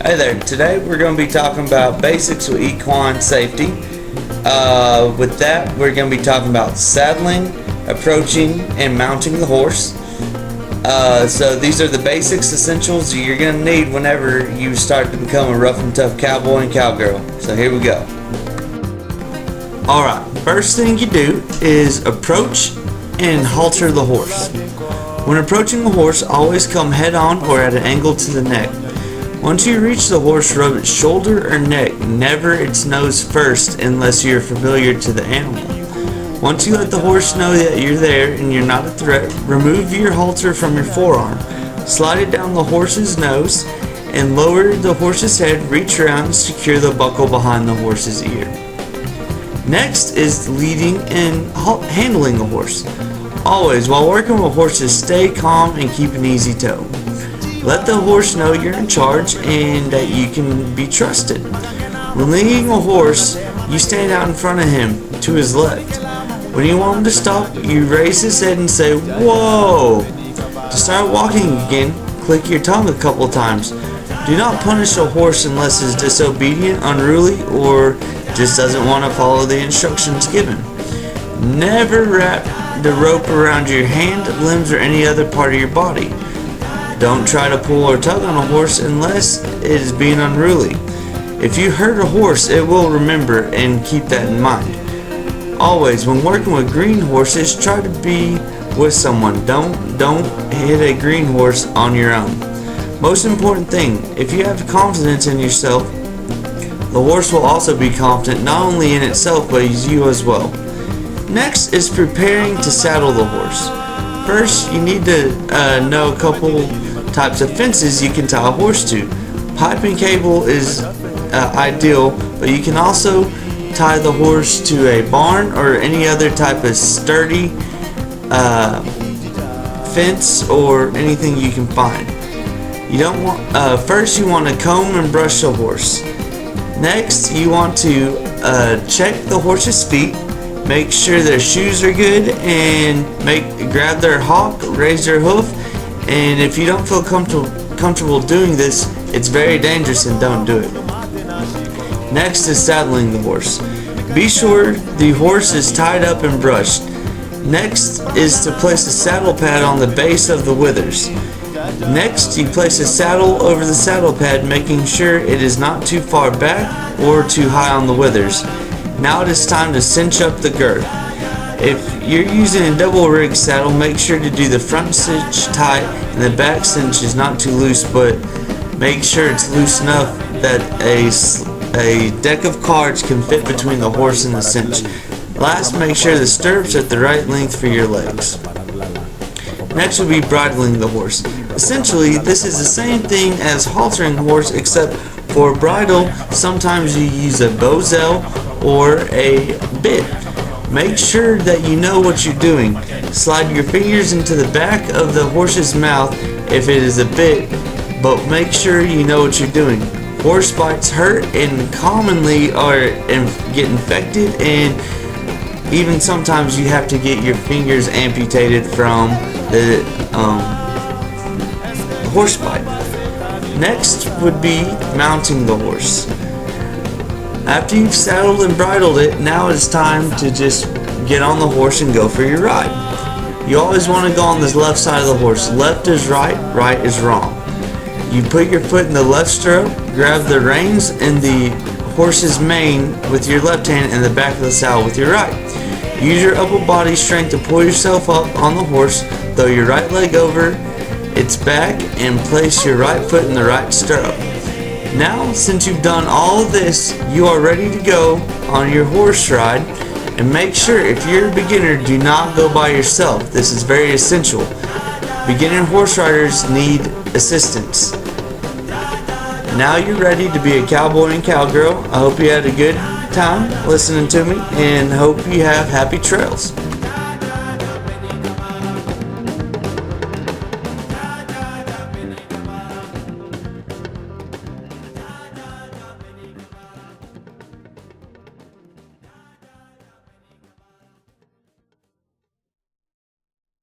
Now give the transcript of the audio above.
Hey there, today we're going to be talking about basics with equine safety. With that, we're going to be talking about saddling, approaching, and mounting the horse. So these are the basics, essentials you're going to need whenever you start to become a rough and tough cowboy and cowgirl. So here we go. Alright, first thing you do is approach and halter the horse. When approaching the horse, always come head on or at an angle to the neck. Once you reach the horse, rub its shoulder or neck, never its nose first unless you're familiar to the animal. Once you let the horse know that you're there and you're not a threat, remove your halter from your forearm, slide it down the horse's nose, and lower the horse's head, reach around and secure the buckle behind the horse's ear. Next is leading and handling the horse. Always, while working with horses, stay calm and keep an easy toe. Let the horse know you're in charge and that you can be trusted. When leading a horse, you stand out in front of him to his left. When you want him to stop, you raise his head and say, "Whoa!" To start walking again, click your tongue a couple times. Do not punish a horse unless it's disobedient, unruly, or just doesn't want to follow the instructions given. Never wrap the rope around your hand, limbs, or any other part of your body. Don't try to pull or tug on a horse unless it is being unruly. If you hurt a horse, it will remember, and keep that in mind. Always, when working with green horses, try to be with someone. Don't hit a green horse on your own. Most important thing, if you have confidence in yourself, the horse will also be confident not only in itself but you as well. Next is preparing to saddle the horse. First, you need to know a couple types of fences you can tie a horse to. Pipe and cable is ideal, but you can also tie the horse to a barn or any other type of sturdy fence or anything you can find. You don't want. First, you want to comb and brush the horse. Next, you want to check the horse's feet. Make sure their shoes are good and grab their hock, raise their hoof, and if you don't feel comfortable doing this, it's very dangerous and don't do it. Next is saddling the horse. Be sure the horse is tied up and brushed. Next is to place a saddle pad on the base of the withers. Next, you place a saddle over the saddle pad, making sure it is not too far back or too high on the withers. Now it is time to cinch up the girth. If you're using a double rig saddle, make sure to do the front cinch tight and the back cinch is not too loose, but make sure it's loose enough that a deck of cards can fit between the horse and the cinch. Last, make sure the stirrups are at the right length for your legs. Next will be bridling the horse. Essentially, this is the same thing as haltering the horse, except for bridle, sometimes you use a bosel or a bit. Make sure that you know what you're doing. Slide your fingers into the back of the horse's mouth if it is a bit, but make sure you know what you're doing. Horse bites hurt and commonly get infected, and even sometimes you have to get your fingers amputated from the horse bite. Next would be mounting the horse. After you've saddled and bridled it, now it's time to just get on the horse and go for your ride. You always want to go on the left side of the horse. Left is right, right is wrong. You put your foot in the left stirrup, grab the reins and the horse's mane with your left hand and the back of the saddle with your right. Use your upper body strength to pull yourself up on the horse, throw your right leg over its back, and place your right foot in the right stirrup. Now, since you've done all of this, you are ready to go on your horse ride. And make sure, if you're a beginner, do not go by yourself. This is very essential. Beginner horse riders need assistance. Now you're ready to be a cowboy and cowgirl. I hope you had a good time listening to me and hope you have happy trails.